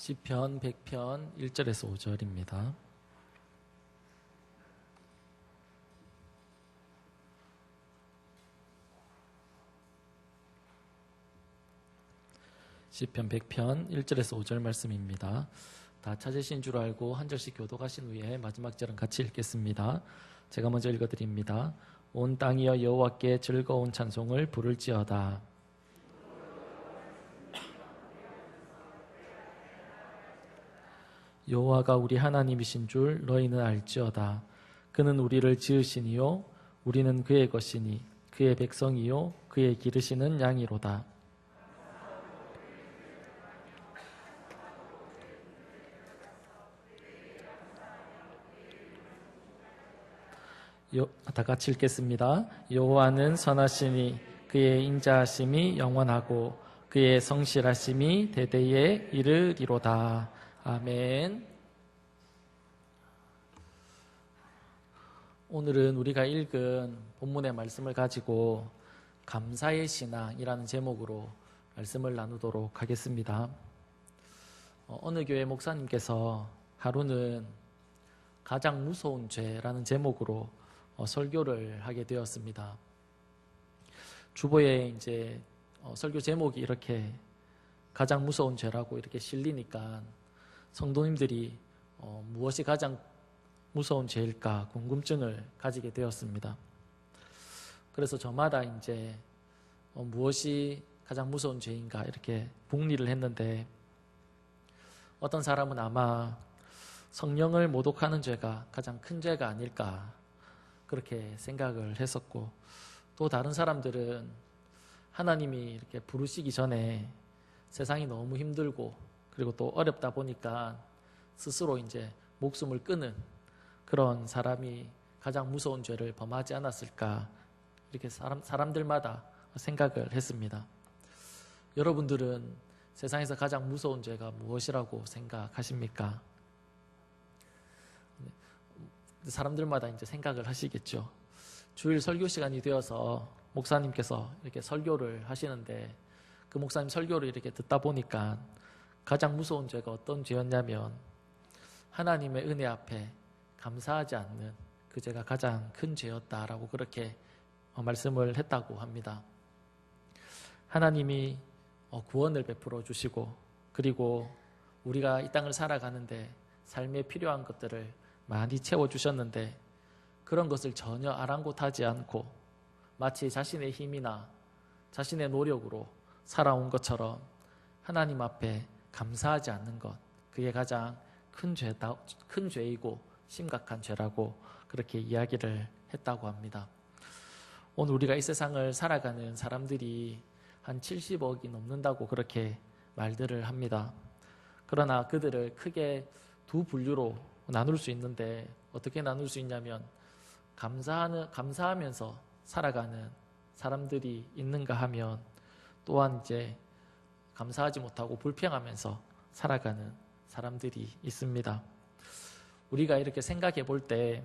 시편 100편 1절에서 5절입니다. 시편 100편 1절에서 5절 말씀입니다. 다 찾으신 줄 알고 한 절씩 교독하신 후에 마지막 절은 같이 읽겠습니다. 제가 먼저 읽어드립니다. 온 땅이여 여호와께 즐거운 찬송을 부를지어다. 여호와가 우리 하나님이신 줄 너희는 알지어다. 그는 우리를 지으시니요 우리는 그의 것이니 그의 백성이요 그의 기르시는 양이로다. 다 같이 읽겠습니다. 여호와는 선하시니 그의 인자하심이 영원하고 그의 성실하심이 대대에 이르리로다. 아멘. 오늘은 우리가 읽은 본문의 말씀을 가지고 감사의 신앙이라는 제목으로 말씀을 나누도록 하겠습니다. 어느 교회 목사님께서 하루는 가장 무서운 죄라는 제목으로 설교를 하게 되었습니다. 주보에 이제 설교 제목이 이렇게 가장 무서운 죄라고 이렇게 실리니까 성도님들이 무엇이 가장 무서운 죄일까 궁금증을 가지게 되었습니다. 그래서 저마다 이제 무엇이 가장 무서운 죄인가 이렇게 북리를 했는데 어떤 사람은 아마 성령을 모독하는 죄가 가장 큰 죄가 아닐까 그렇게 생각을 했었고, 또 다른 사람들은 하나님이 이렇게 부르시기 전에 세상이 너무 힘들고 그리고 또 어렵다 보니까 스스로 이제 목숨을 끊은 그런 사람이 가장 무서운 죄를 범하지 않았을까 이렇게 사람들마다 생각을 했습니다. 여러분들은 세상에서 가장 무서운 죄가 무엇이라고 생각하십니까? 사람들마다 이제 생각을 하시겠죠. 주일 설교 시간이 되어서 목사님께서 이렇게 설교를 하시는데 그 목사님 설교를 이렇게 듣다 보니까 가장 무서운 죄가 어떤 죄였냐면 하나님의 은혜 앞에 감사하지 않는 그 죄가 가장 큰 죄였다라고 그렇게 말씀을 했다고 합니다. 하나님이 구원을 베풀어 주시고 그리고 우리가 이 땅을 살아가는데 삶에 필요한 것들을 많이 채워주셨는데 그런 것을 전혀 아랑곳하지 않고 마치 자신의 힘이나 자신의 노력으로 살아온 것처럼 하나님 앞에 감사하지 않는 것, 그게 가장 큰 죄이고 심각한 죄라고 그렇게 이야기를 했다고 합니다. 오늘 우리가 이 세상을 살아가는 사람들이 한 70억이 넘는다고 그렇게 말들을 합니다. 그러나 그들을 크게 두 분류로 나눌 수 있는데 어떻게 나눌 수 있냐면 감사하면서 살아가는 사람들이 있는가 하면 또한 이제 감사하지 못하고 불평하면서 살아가는 사람들이 있습니다. 우리가 이렇게 생각해 볼 때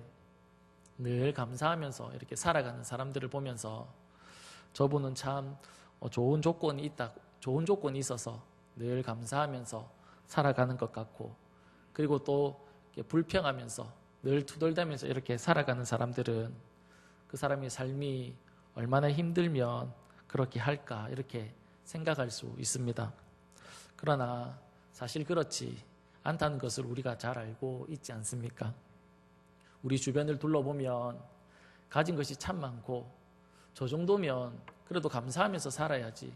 늘 감사하면서 이렇게 살아가는 사람들을 보면서 저분은 참 좋은 조건이 있어서 늘 감사하면서 살아가는 것 같고, 그리고 또 불평하면서 늘 투덜대면서 이렇게 살아가는 사람들은 그 사람의 삶이 얼마나 힘들면 그렇게 할까 이렇게 생각할 수 있습니다. 그러나 사실 그렇지 않다는 것을 우리가 잘 알고 있지 않습니까? 우리 주변을 둘러보면 가진 것이 참 많고 저 정도면 그래도 감사하면서 살아야지,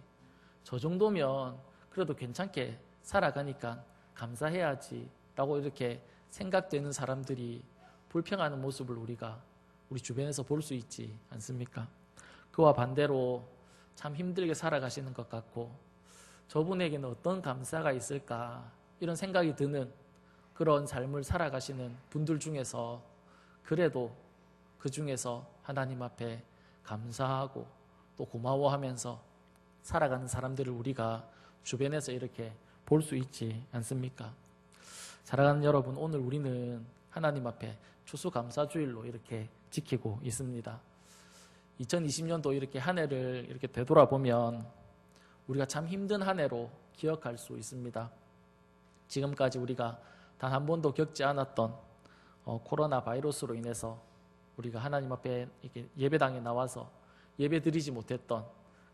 저 정도면 그래도 괜찮게 살아가니까 감사해야지 라고 이렇게 생각되는 사람들이 불평하는 모습을 우리가 우리 주변에서 볼 수 있지 않습니까? 그와 반대로 참 힘들게 살아가시는 것 같고 저분에게는 어떤 감사가 있을까 이런 생각이 드는 그런 삶을 살아가시는 분들 중에서 그래도 그 중에서 하나님 앞에 감사하고 또 고마워하면서 살아가는 사람들을 우리가 주변에서 이렇게 볼 수 있지 않습니까? 사랑하는 여러분, 오늘 우리는 하나님 앞에 추수감사주일로 이렇게 지키고 있습니다. 2020년도 이렇게 한 해를 이렇게 되돌아보면 우리가 참 힘든 한 해로 기억할 수 있습니다. 지금까지 우리가 단 한 번도 겪지 않았던 코로나 바이러스로 인해서 우리가 하나님 앞에 이렇게 예배당에 나와서 예배 드리지 못했던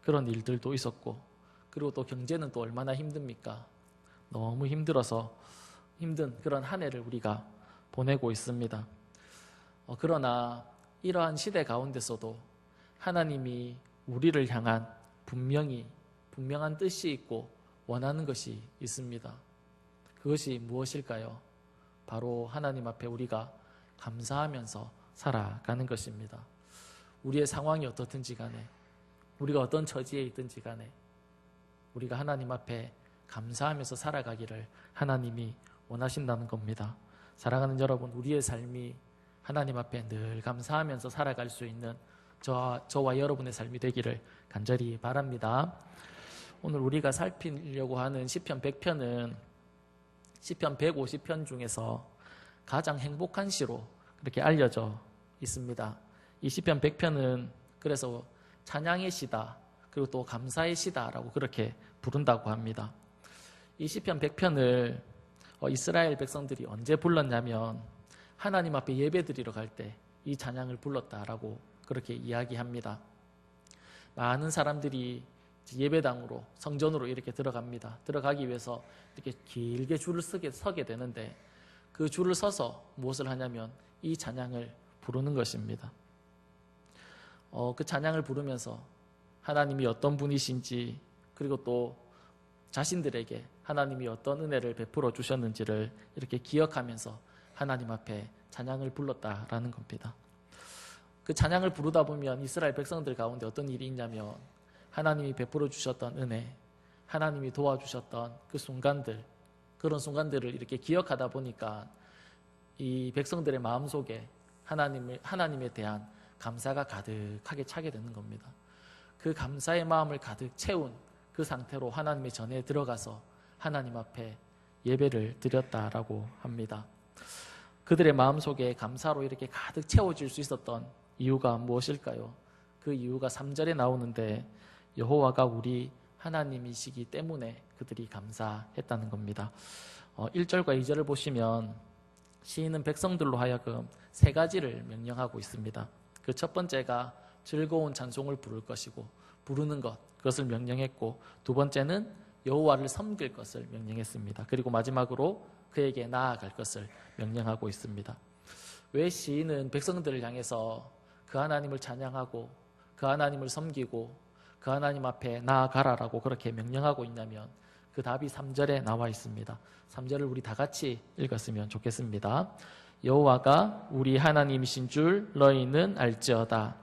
그런 일들도 있었고, 그리고 또 경제는 또 얼마나 힘듭니까? 너무 힘들어서 힘든 그런 한 해를 우리가 보내고 있습니다. 그러나 이러한 시대 가운데서도 하나님이 우리를 향한 분명한 뜻이 있고 원하는 것이 있습니다. 그것이 무엇일까요? 바로 하나님 앞에 우리가 감사하면서 살아가는 것입니다. 우리의 상황이 어떻든지 간에, 우리가 어떤 처지에 있든지 간에 우리가 하나님 앞에 감사하면서 살아가기를 하나님이 원하신다는 겁니다. 사랑하는 여러분, 우리의 삶이 하나님 앞에 늘 감사하면서 살아갈 수 있는 저와 여러분의 삶이 되기를 간절히 바랍니다. 오늘 우리가 살피려고 하는 시편 100편은 시편 150편 중에서 가장 행복한 시로 그렇게 알려져 있습니다. 이 시편 100편은 그래서 찬양의 시다, 그리고 또 감사의 시다라고 그렇게 부른다고 합니다. 이 시편 100편을 이스라엘 백성들이 언제 불렀냐면 하나님 앞에 예배드리러 갈 때 이 찬양을 불렀다라고 그렇게 이야기합니다. 많은 사람들이 예배당으로, 성전으로 이렇게 들어갑니다. 들어가기 위해서 이렇게 길게 줄을 서게 되는데 그 줄을 서서 무엇을 하냐면 이 찬양을 부르는 것입니다. 그 찬양을 부르면서 하나님이 어떤 분이신지, 그리고 또 자신들에게 하나님이 어떤 은혜를 베풀어 주셨는지를 이렇게 기억하면서 하나님 앞에 찬양을 불렀다라는 겁니다. 그 찬양을 부르다 보면 이스라엘 백성들 가운데 어떤 일이 있냐면 하나님이 베풀어 주셨던 은혜, 하나님이 도와주셨던 그 순간들, 그런 순간들을 이렇게 기억하다 보니까 이 백성들의 마음속에 하나님에 대한 감사가 가득하게 차게 되는 겁니다. 그 감사의 마음을 가득 채운 그 상태로 하나님의 전에 들어가서 하나님 앞에 예배를 드렸다라고 합니다. 그들의 마음속에 감사로 이렇게 가득 채워질 수 있었던 이유가 무엇일까요? 그 이유가 3절에 나오는데 여호와가 우리 하나님이시기 때문에 그들이 감사했다는 겁니다. 1절과 2절을 보시면 시인은 백성들로 하여금 3가지를 명령하고 있습니다. 그 첫 번째가 즐거운 찬송을 부를 것이고 부르는 것, 그것을 명령했고, 두 번째는 여호와를 섬길 것을 명령했습니다. 그리고 마지막으로 그에게 나아갈 것을 명령하고 있습니다. 왜 시인은 백성들을 향해서 그 하나님을 찬양하고 그 하나님을 섬기고 그 하나님 앞에 나아가라라고 그렇게 명령하고 있냐면 그 답이 3절에 나와 있습니다. 3절을 우리 다 같이 읽었으면 좋겠습니다. 여호와가 우리 하나님이신 줄 너희는 알지어다.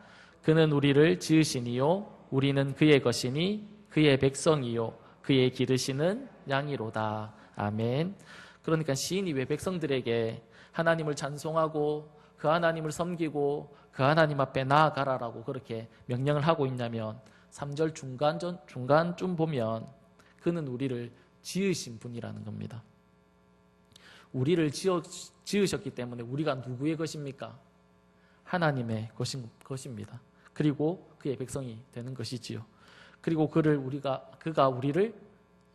그는 우리를 지으시니요 우리는 그의 것이니 그의 백성이요 그의 기르시는 양이로다. 아멘. 그러니까 시인이 왜 백성들에게 하나님을 찬송하고 그 하나님을 섬기고 그 하나님 앞에 나아가라라고 그렇게 명령을 하고 있냐면 3절 중간쯤 보면 그는 우리를 지으신 분이라는 겁니다. 우리를 지으셨기 때문에 우리가 누구의 것입니까? 하나님의 것입니다. 그리고 그의 백성이 되는 것이지요. 그리고 그가 우리를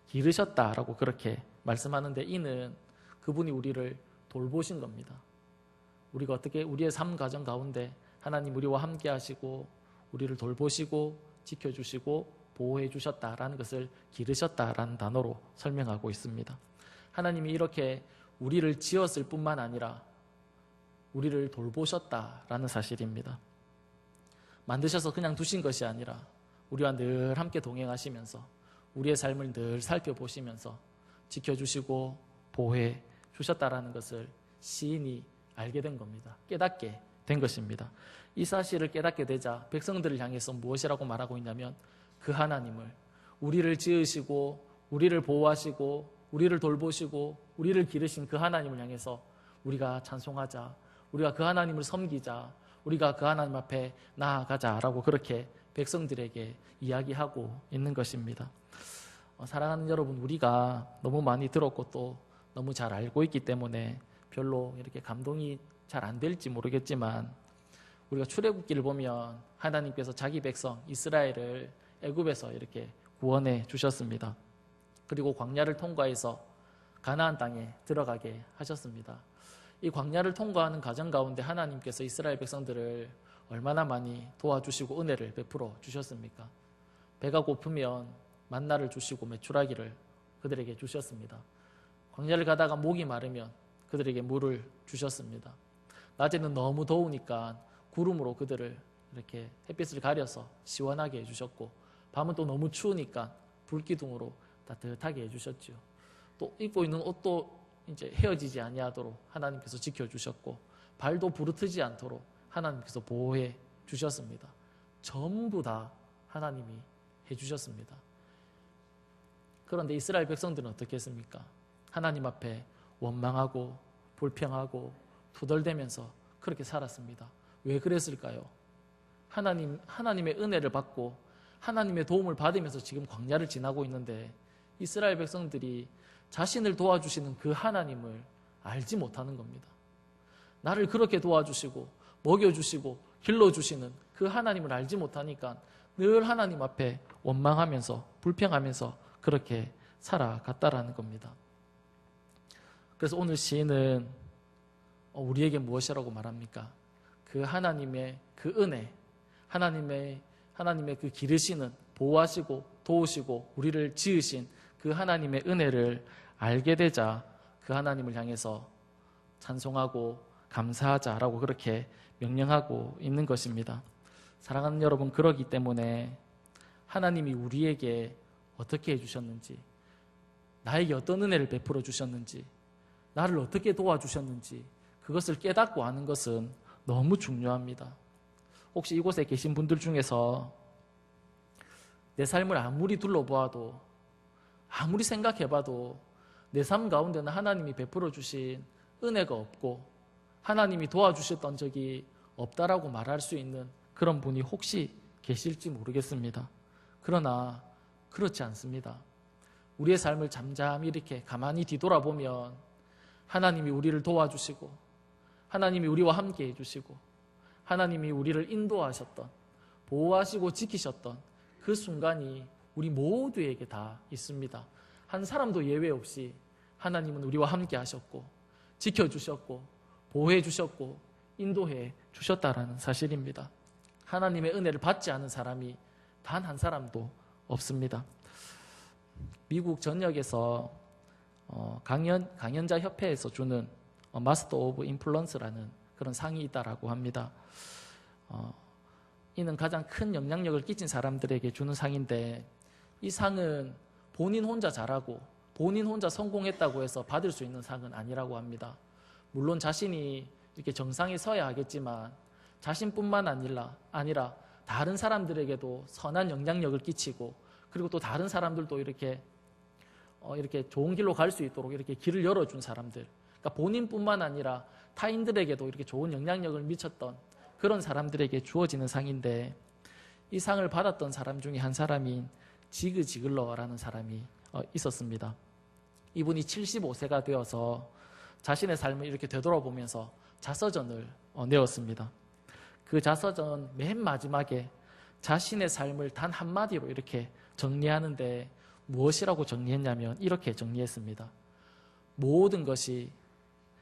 기르셨다라고 그렇게 말씀하는데 이는 그분이 우리를 돌보신 겁니다. 우리가 어떻게 우리의 삶 가정 가운데 하나님 우리와 함께 하시고 우리를 돌보시고 지켜주시고 보호해 주셨다라는 것을 기르셨다라는 단어로 설명하고 있습니다. 하나님이 이렇게 우리를 지었을 뿐만 아니라 우리를 돌보셨다라는 사실입니다. 만드셔서 그냥 두신 것이 아니라 우리와 늘 함께 동행하시면서 우리의 삶을 늘 살펴보시면서 지켜주시고 보호해 주셨다라는 것을 시인이 알게 된 겁니다. 깨닫게 된 것입니다. 이 사실을 깨닫게 되자 백성들을 향해서 무엇이라고 말하고 있냐면 그 하나님을, 우리를 지으시고 우리를 보호하시고 우리를 돌보시고 우리를 기르신 그 하나님을 향해서 우리가 찬송하자, 우리가 그 하나님을 섬기자, 우리가 그 하나님 앞에 나아가자라고 그렇게 백성들에게 이야기하고 있는 것입니다. 사랑하는 여러분, 우리가 너무 많이 들었고 또 너무 잘 알고 있기 때문에 별로 이렇게 감동이 잘 안 될지 모르겠지만 우리가 출애굽기를 보면 하나님께서 자기 백성 이스라엘을 애굽에서 이렇게 구원해 주셨습니다. 그리고 광야를 통과해서 가나안 땅에 들어가게 하셨습니다. 이 광야를 통과하는 과정 가운데 하나님께서 이스라엘 백성들을 얼마나 많이 도와주시고 은혜를 베풀어 주셨습니까? 배가 고프면 만나를 주시고 메추라기를 그들에게 주셨습니다. 광야를 가다가 목이 마르면 그들에게 물을 주셨습니다. 낮에는 너무 더우니까 구름으로 그들을 이렇게 햇빛을 가려서 시원하게 해주셨고, 밤은 또 너무 추우니까 불기둥으로 따뜻하게 해주셨지요. 또 입고 있는 옷도 이제 헤어지지 아니하도록 하나님께서 지켜주셨고, 발도 부르트지 않도록 하나님께서 보호해 주셨습니다. 전부 다 하나님이 해주셨습니다. 그런데 이스라엘 백성들은 어떻게 했습니까? 하나님 앞에 원망하고 불평하고 투덜대면서 그렇게 살았습니다. 왜 그랬을까요? 하나님의 은혜를 받고 하나님의 도움을 받으면서 지금 광야를 지나고 있는데 이스라엘 백성들이 자신을 도와주시는 그 하나님을 알지 못하는 겁니다. 나를 그렇게 도와주시고 먹여주시고 길러주시는 그 하나님을 알지 못하니까 늘 하나님 앞에 원망하면서 불평하면서 그렇게 살아갔다라는 겁니다. 그래서 오늘 시인은 우리에게 무엇이라고 말합니까? 그 하나님의 그 은혜, 하나님의 그 기르시는, 보호하시고 도우시고 우리를 지으신 그 하나님의 은혜를 알게 되자 그 하나님을 향해서 찬송하고 감사하자라고 그렇게 명령하고 있는 것입니다. 사랑하는 여러분, 그러기 때문에 하나님이 우리에게 어떻게 해주셨는지, 나에게 어떤 은혜를 베풀어 주셨는지, 나를 어떻게 도와주셨는지 그것을 깨닫고 아는 것은 너무 중요합니다. 혹시 이곳에 계신 분들 중에서 내 삶을 아무리 둘러보아도, 아무리 생각해봐도 내 삶 가운데는 하나님이 베풀어 주신 은혜가 없고 하나님이 도와주셨던 적이 없다라고 말할 수 있는 그런 분이 혹시 계실지 모르겠습니다. 그러나 그렇지 않습니다. 우리의 삶을 잠잠히 이렇게 가만히 뒤돌아보면 하나님이 우리를 도와주시고 하나님이 우리와 함께 해주시고 하나님이 우리를 인도하셨던, 보호하시고 지키셨던 그 순간이 우리 모두에게 다 있습니다. 한 사람도 예외 없이 하나님은 우리와 함께 하셨고 지켜주셨고 보호해 주셨고 인도해 주셨다라는 사실입니다. 하나님의 은혜를 받지 않은 사람이 단 한 사람도 없습니다. 미국 전역에서 강연자 협회에서 주는 마스터 오브 인플루언스라는 그런 상이 있다라고 합니다. 이는 가장 큰 영향력을 끼친 사람들에게 주는 상인데, 이 상은 본인 혼자 잘하고 본인 혼자 성공했다고 해서 받을 수 있는 상은 아니라고 합니다. 물론 자신이 이렇게 정상에 서야 하겠지만 자신뿐만 아니라 다른 사람들에게도 선한 영향력을 끼치고, 그리고 또 다른 사람들도 이렇게 좋은 길로 갈 수 있도록 이렇게 길을 열어준 사람들, 그러니까 본인뿐만 아니라 타인들에게도 이렇게 좋은 영향력을 미쳤던 그런 사람들에게 주어지는 상인데, 이 상을 받았던 사람 중에 한 사람인 지그 지글러라는 사람이 있었습니다. 이분이 75세가 되어서 자신의 삶을 이렇게 되돌아보면서 자서전을 내었습니다. 그 자서전 맨 마지막에 자신의 삶을 단 한마디로 이렇게 정리하는데 무엇이라고 정리했냐면 이렇게 정리했습니다. 모든 것이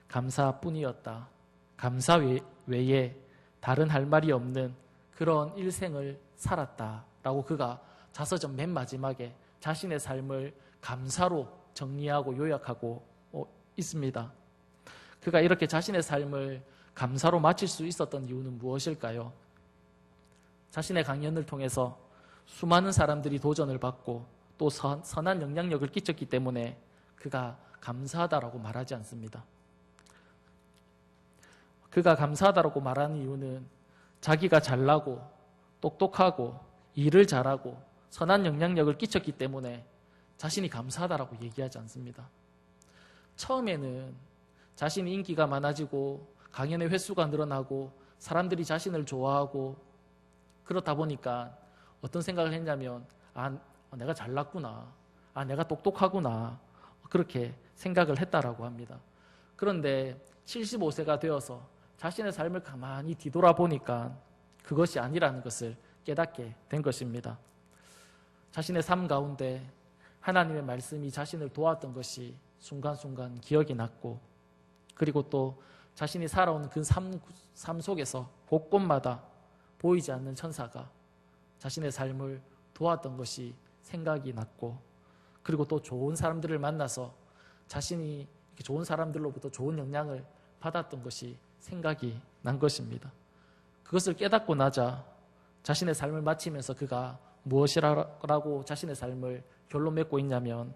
감사뿐이었다. 감사 외에 다른 할 말이 없는 그런 일생을 살았다라고 그가 자서전 맨 마지막에 자신의 삶을 감사로 정리하고 요약하고 있습니다. 그가 이렇게 자신의 삶을 감사로 마칠 수 있었던 이유는 무엇일까요? 자신의 강연을 통해서 수많은 사람들이 도전을 받고 또 선한 영향력을 끼쳤기 때문에 그가 감사하다라고 말하지 않습니다. 그가 감사하다라고 말하는 이유는 자기가 잘나고 똑똑하고 일을 잘하고 선한 영향력을 끼쳤기 때문에 자신이 감사하다라고 얘기하지 않습니다. 처음에는 자신이 인기가 많아지고 강연의 횟수가 늘어나고 사람들이 자신을 좋아하고 그렇다 보니까 어떤 생각을 했냐면 내가 잘났구나, 내가 똑똑하구나, 그렇게 생각을 했다라고 합니다. 그런데 75세가 되어서 자신의 삶을 가만히 뒤돌아보니까 그것이 아니라는 것을 깨닫게 된 것입니다. 자신의 삶 가운데 하나님의 말씀이 자신을 도왔던 것이 순간순간 기억이 났고, 그리고 또 자신이 살아온 그 삶 속에서 곳곳마다 보이지 않는 천사가 자신의 삶을 도왔던 것이 생각이 났고, 그리고 또 좋은 사람들을 만나서 자신이 이렇게 좋은 사람들로부터 좋은 영향을 받았던 것이 생각이 난 것입니다. 그것을 깨닫고 나자 자신의 삶을 마치면서 그가 무엇이라고 자신의 삶을 결론 맺고 있냐면,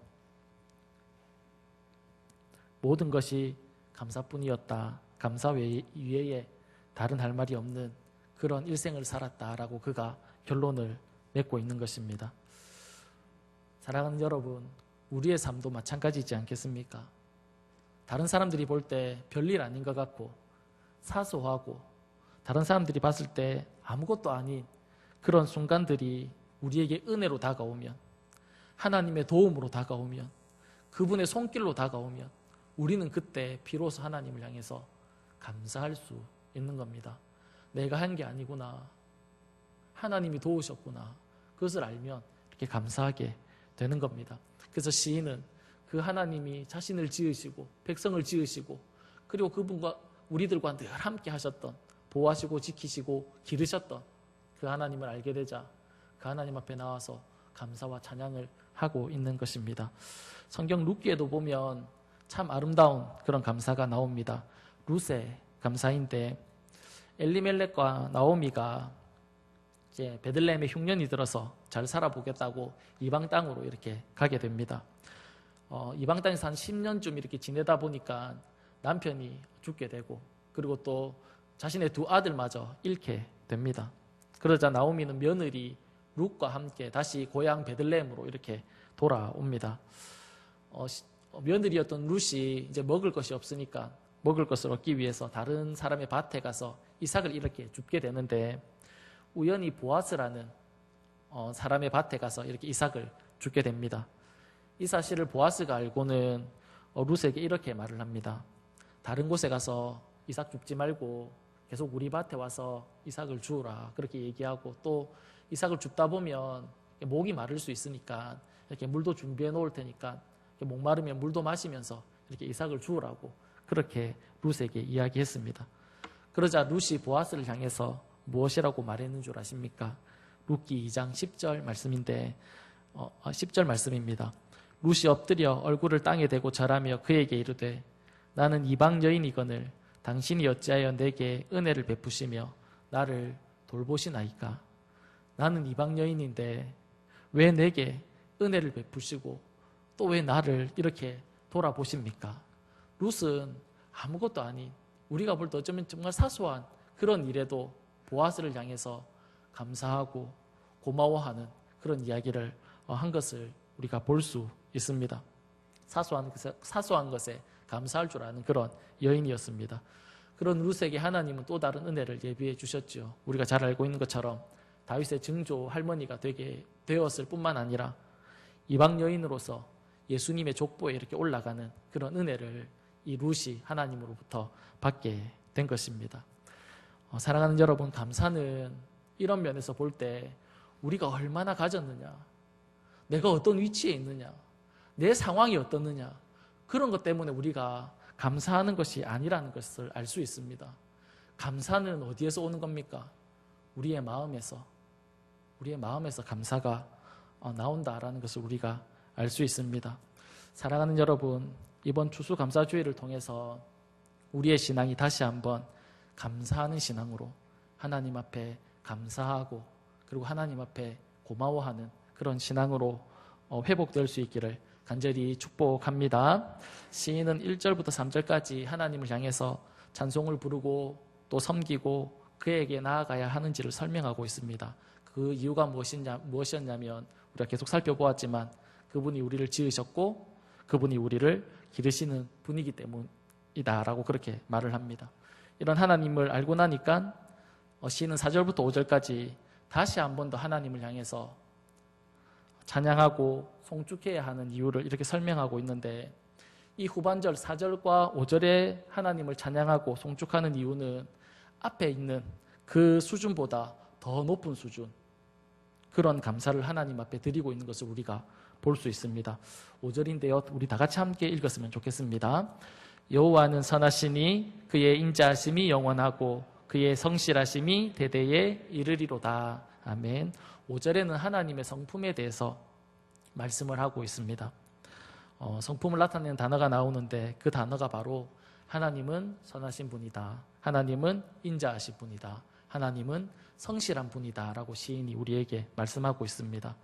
모든 것이 감사뿐이었다. 감사 외에 다른 할 말이 없는 그런 일생을 살았다라고 그가 결론을 맺고 있는 것입니다. 사랑하는 여러분, 우리의 삶도 마찬가지지 않겠습니까? 다른 사람들이 볼 때 별일 아닌 것 같고 사소하고 다른 사람들이 봤을 때 아무것도 아닌 그런 순간들이 우리에게 은혜로 다가오면, 하나님의 도움으로 다가오면, 그분의 손길로 다가오면 우리는 그때 비로소 하나님을 향해서 감사할 수 있는 겁니다. 내가 한 게 아니구나, 하나님이 도우셨구나, 그것을 알면 이렇게 감사하게 되는 겁니다. 그래서 시인은 그 하나님이 자신을 지으시고 백성을 지으시고 그리고 그분과 우리들과 늘 함께 하셨던, 보호하시고 지키시고 기르셨던 그 하나님을 알게 되자 그 하나님 앞에 나와서 감사와 찬양을 하고 있는 것입니다. 성경 룻기에도 보면 참 아름다운 그런 감사가 나옵니다. 룻의 감사인데, 엘리멜렉과 나오미가 이제 베들레헴에 흉년이 들어서 잘 살아보겠다고 이방 땅으로 이렇게 가게 됩니다. 이방 땅에서 한 10년쯤 이렇게 지내다 보니까 남편이 죽게 되고, 그리고 또 자신의 두 아들마저 잃게 됩니다. 그러자 나오미는 며느리 룻과 함께 다시 고향 베들레헴으로 이렇게 돌아옵니다. 며느리였던 룻이 이제 먹을 것이 없으니까 먹을 것을 얻기 위해서 다른 사람의 밭에 가서 이삭을 이렇게 줍게 되는데, 우연히 보아스라는 사람의 밭에 가서 이렇게 이삭을 줍게 됩니다. 이 사실을 보아스가 알고는 룻에게 이렇게 말을 합니다. 다른 곳에 가서 이삭 줍지 말고 계속 우리 밭에 와서 이삭을 주우라, 그렇게 얘기하고, 또 이삭을 줍다 보면 목이 마를 수 있으니까 이렇게 물도 준비해 놓을 테니까 목마르면 물도 마시면서 이렇게 이삭을 주우라고 그렇게 룻에게 이야기했습니다. 그러자 룻이 보아스를 향해서 무엇이라고 말했는 줄 아십니까? 룻기 2장 10절 말씀인데 10절 말씀입니다. 룻이 엎드려 얼굴을 땅에 대고 절하며 그에게 이르되, 나는 이방 여인이거늘 당신이 어찌하여 내게 은혜를 베푸시며 나를 돌보시나이까? 나는 이방 여인인데 왜 내게 은혜를 베푸시고 또 왜 나를 이렇게 돌아보십니까? 룻은 아무것도 아닌, 우리가 볼 때 어쩌면 정말 사소한 그런 일에도 보아스를 향해서 감사하고 고마워하는 그런 이야기를 한 것을 우리가 볼 수 있습니다. 사소한 것에 감사할 줄 아는 그런 여인이었습니다. 그런 룻에게 하나님은 또 다른 은혜를 예비해 주셨죠. 우리가 잘 알고 있는 것처럼 다윗의 증조 할머니가 되게 되었을 뿐만 아니라 이방 여인으로서 예수님의 족보에 이렇게 올라가는 그런 은혜를 이 룻이 하나님으로부터 받게 된 것입니다. 사랑하는 여러분, 감사는 이런 면에서 볼 때 우리가 얼마나 가졌느냐, 내가 어떤 위치에 있느냐, 내 상황이 어떻느냐, 그런 것 때문에 우리가 감사하는 것이 아니라는 것을 알 수 있습니다. 감사는 어디에서 오는 겁니까? 우리의 마음에서 감사가 나온다라는 것을 우리가 알 수 있습니다. 사랑하는 여러분, 이번 추수감사주의를 통해서 우리의 신앙이 다시 한번 감사하는 신앙으로 하나님 앞에 감사하고 그리고 하나님 앞에 고마워하는 그런 신앙으로 회복될 수 있기를 간절히 축복합니다. 시인은 1절부터 3절까지 하나님을 향해서 찬송을 부르고 또 섬기고 그에게 나아가야 하는지를 설명하고 있습니다. 그 이유가 무엇이었냐면 우리가 계속 살펴보았지만 그분이 우리를 지으셨고 그분이 우리를 기르시는 분이기 때문이다라고 그렇게 말을 합니다. 이런 하나님을 알고 나니까 시인은 4절부터 5절까지 다시 한 번 더 하나님을 향해서 찬양하고 송축해야 하는 이유를 이렇게 설명하고 있는데, 이 후반절 4절과 5절에 하나님을 찬양하고 송축하는 이유는 앞에 있는 그 수준보다 더 높은 수준, 그런 감사를 하나님 앞에 드리고 있는 것을 우리가 볼 수 있습니다. 5절인데요. 우리 다 같이 함께 읽었으면 좋겠습니다. 여호와는 선하시니 그의 인자하심이 영원하고 그의 성실하심이 대대에 이르리로다. 아멘. 5절에는 하나님의 성품에 대해서 말씀을 하고 있습니다. 성품을 나타내는 단어가 나오는데 그 단어가 바로 하나님은 선하신 분이다. 하나님은 인자하신 분이다. 하나님은 성실한 분이다 라고 시인이 우리에게 말씀하고 있습니다.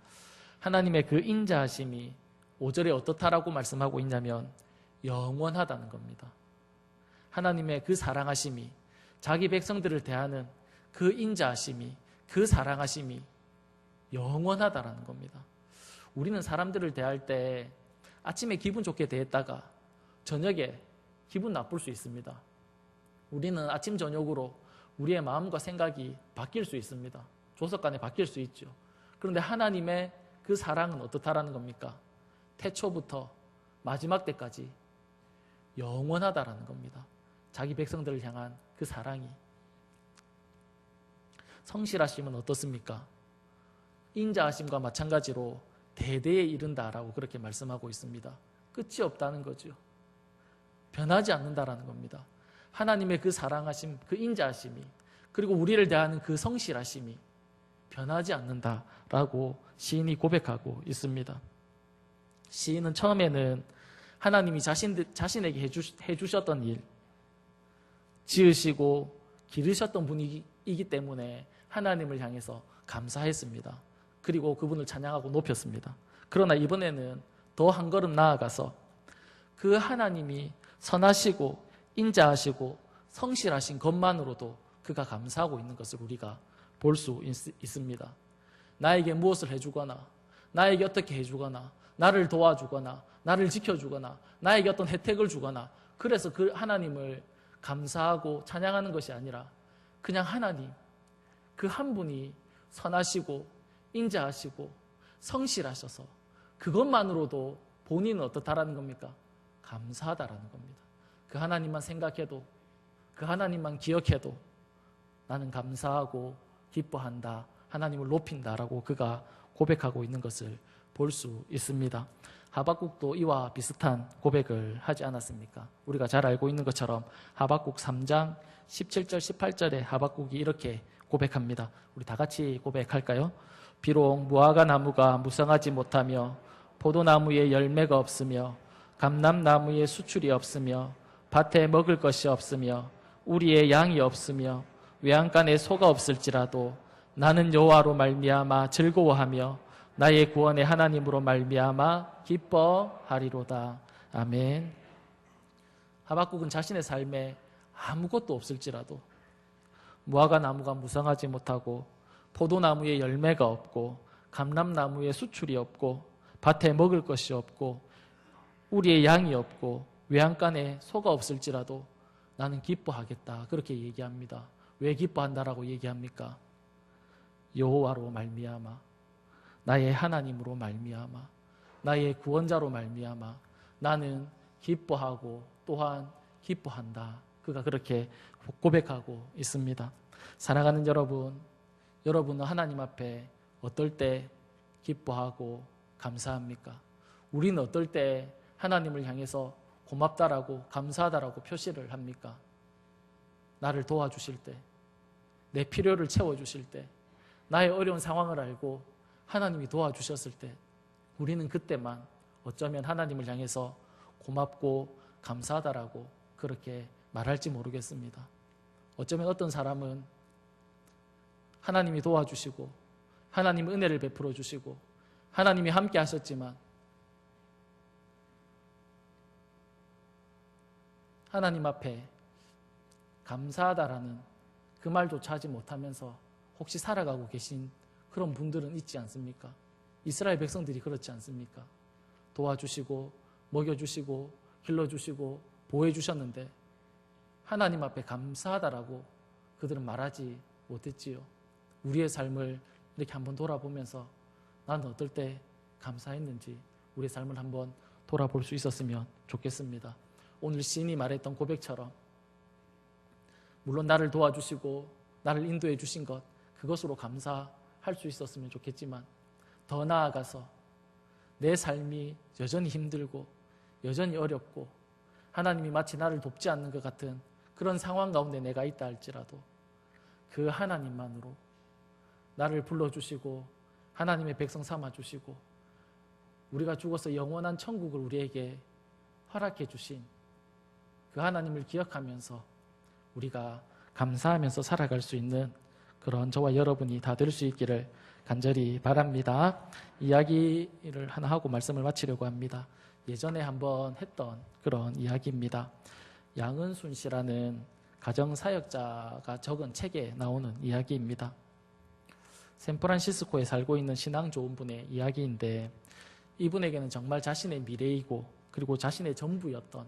하나님의 그 인자하심이 5절에 어떻다라고 말씀하고 있냐면 영원하다는 겁니다. 하나님의 그 사랑하심이, 자기 백성들을 대하는 그 인자하심이, 그 사랑하심이 영원하다라는 겁니다. 우리는 사람들을 대할 때 아침에 기분 좋게 대했다가 저녁에 기분 나쁠 수 있습니다. 우리는 아침 저녁으로 우리의 마음과 생각이 바뀔 수 있습니다. 조석간에 바뀔 수 있죠. 그런데 하나님의 그 사랑은 어떻다라는 겁니까? 태초부터 마지막 때까지 영원하다라는 겁니다. 자기 백성들을 향한 그 사랑이. 성실하심은 어떻습니까? 인자하심과 마찬가지로 대대에 이른다라고 그렇게 말씀하고 있습니다. 끝이 없다는 거죠. 변하지 않는다라는 겁니다. 하나님의 그 사랑하심, 그 인자하심이, 그리고 우리를 대하는 그 성실하심이 변하지 않는다라고 시인이 고백하고 있습니다. 시인은 처음에는 하나님이 자신에게 해주셨던 일, 지으시고 기르셨던 분이기 때문에 하나님을 향해서 감사했습니다. 그리고 그분을 찬양하고 높였습니다. 그러나 이번에는 더 한 걸음 나아가서 그 하나님이 선하시고 인자하시고 성실하신 것만으로도 그가 감사하고 있는 것을 우리가 볼 수 있습니다. 나에게 무엇을 해주거나, 나에게 어떻게 해주거나, 나를 도와주거나, 나를 지켜주거나, 나에게 어떤 혜택을 주거나, 그래서 그 하나님을 감사하고 찬양하는 것이 아니라 그냥 하나님, 그 한 분이 선하시고 인자하시고 성실하셔서 그것만으로도 본인은 어떻다라는 겁니까? 감사하다라는 겁니다. 그 하나님만 생각해도, 그 하나님만 기억해도 나는 감사하고 기뻐한다, 하나님을 높인다라고 그가 고백하고 있는 것을 볼 수 있습니다. 하박국도 이와 비슷한 고백을 하지 않았습니까? 우리가 잘 알고 있는 것처럼 하박국 3장 17절 18절에 하박국이 이렇게 고백합니다. 우리 다 같이 고백할까요? 비록 무화과 나무가 무성하지 못하며 포도나무에 열매가 없으며 감람나무에 수출이 없으며 밭에 먹을 것이 없으며 우리의 양이 없으며 외양간에 소가 없을지라도 나는 여호와로 말미암아 즐거워하며 나의 구원의 하나님으로 말미암아 기뻐하리로다. 아멘. 하박국은 자신의 삶에 아무것도 없을지라도, 무화과 나무가 무성하지 못하고 포도나무에 열매가 없고 감람나무에 수출이 없고 밭에 먹을 것이 없고 우리의 양이 없고 외양간에 소가 없을지라도 나는 기뻐하겠다, 그렇게 얘기합니다. 왜 기뻐한다라고 얘기합니까? 여호와로 말미암아, 나의 하나님으로 말미암아, 나의 구원자로 말미암아 나는 기뻐하고 또한 기뻐한다. 그가 그렇게 고백하고 있습니다. 사랑하는 여러분, 여러분은 하나님 앞에 어떨 때 기뻐하고 감사합니까? 우리는 어떨 때 하나님을 향해서 고맙다라고 감사하다라고 표시를 합니까? 나를 도와주실 때, 내 필요를 채워주실 때, 나의 어려운 상황을 알고 하나님이 도와주셨을 때 우리는 그때만 어쩌면 하나님을 향해서 고맙고 감사하다라고 그렇게 말할지 모르겠습니다. 어쩌면 어떤 사람은 하나님이 도와주시고 하나님 은혜를 베풀어 주시고 하나님이 함께 하셨지만 하나님 앞에 감사하다라는 그 말조차 하지 못하면서 혹시 살아가고 계신 그런 분들은 있지 않습니까? 이스라엘 백성들이 그렇지 않습니까? 도와주시고 먹여주시고 길러주시고 보호해주셨는데 하나님 앞에 감사하다라고 그들은 말하지 못했지요. 우리의 삶을 이렇게 한번 돌아보면서 나는 어떨 때 감사했는지 우리의 삶을 한번 돌아볼 수 있었으면 좋겠습니다. 오늘 시인이 말했던 고백처럼 물론 나를 도와주시고 나를 인도해 주신 것, 그것으로 감사할 수 있었으면 좋겠지만 더 나아가서 내 삶이 여전히 힘들고 여전히 어렵고 하나님이 마치 나를 돕지 않는 것 같은 그런 상황 가운데 내가 있다 할지라도 그 하나님만으로 나를 불러주시고 하나님의 백성 삼아주시고 우리가 죽어서 영원한 천국을 우리에게 허락해 주신 그 하나님을 기억하면서 우리가 감사하면서 살아갈 수 있는 그런 저와 여러분이 다 될 수 있기를 간절히 바랍니다. 이야기를 하나 하고 말씀을 마치려고 합니다. 예전에 한번 했던 그런 이야기입니다. 양은순 씨라는 가정사역자가 적은 책에 나오는 이야기입니다. 샌프란시스코에 살고 있는 신앙 좋은 분의 이야기인데 이분에게는 정말 자신의 미래이고 그리고 자신의 전부였던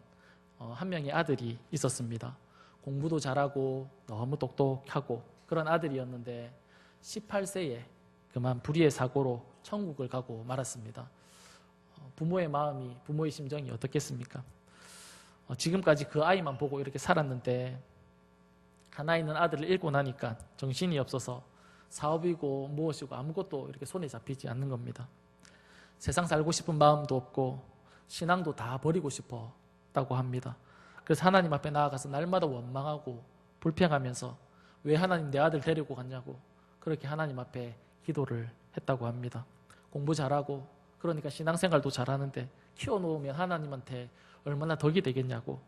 한 명의 아들이 있었습니다. 공부도 잘하고 너무 똑똑하고 그런 아들이었는데 18세에 그만 불의의 사고로 천국을 가고 말았습니다. 부모의 마음이, 부모의 심정이 어떻겠습니까? 지금까지 그 아이만 보고 이렇게 살았는데 하나 있는 아들을 잃고 나니까 정신이 없어서 사업이고 무엇이고 아무것도 이렇게 손에 잡히지 않는 겁니다. 세상 살고 싶은 마음도 없고 신앙도 다 버리고 싶었다고 합니다. 그래서 하나님 앞에 나아가서 날마다 원망하고 불평하면서 왜 하나님 내 아들 데리고 갔냐고 그렇게 하나님 앞에 기도를 했다고 합니다. 공부 잘하고 그러니까 신앙생활도 잘하는데 키워놓으면 하나님한테 얼마나 덕이 되겠냐고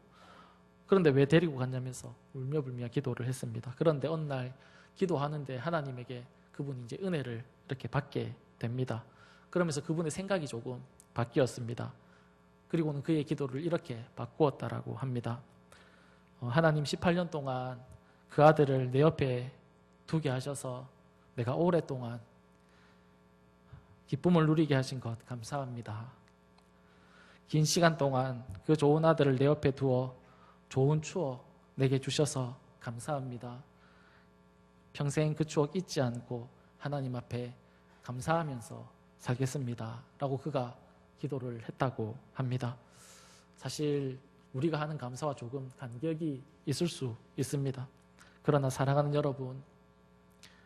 그런데 왜 데리고 갔냐면서 울며불며 기도를 했습니다. 그런데 어느 날 기도하는데 하나님에게 그분이 이제 은혜를 이렇게 받게 됩니다. 그러면서 그분의 생각이 조금 바뀌었습니다. 그리고는 그의 기도를 이렇게 바꾸었다라고 합니다. 하나님 18년 동안 그 아들을 내 옆에 두게 하셔서 내가 오랫동안 기쁨을 누리게 하신 것 감사합니다. 긴 시간 동안 그 좋은 아들을 내 옆에 두어 좋은 추억 내게 주셔서 감사합니다. 평생 그 추억 잊지 않고 하나님 앞에 감사하면서 살겠습니다. 라고 그가 기도를 했다고 합니다. 사실 우리가 하는 감사와 조금 간격이 있을 수 있습니다. 그러나 사랑하는 여러분,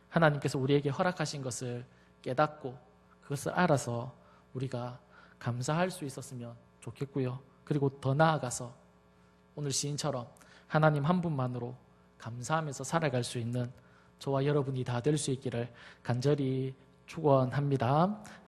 하나님께서 우리에게 허락하신 것을 깨닫고 그것을 알아서 우리가 감사할 수 있었으면 좋겠고요. 그리고 더 나아가서 오늘 시인처럼 하나님 한 분만으로 감사하면서 살아갈 수 있는 저와 여러분이 다 될 수 있기를 간절히 축원합니다.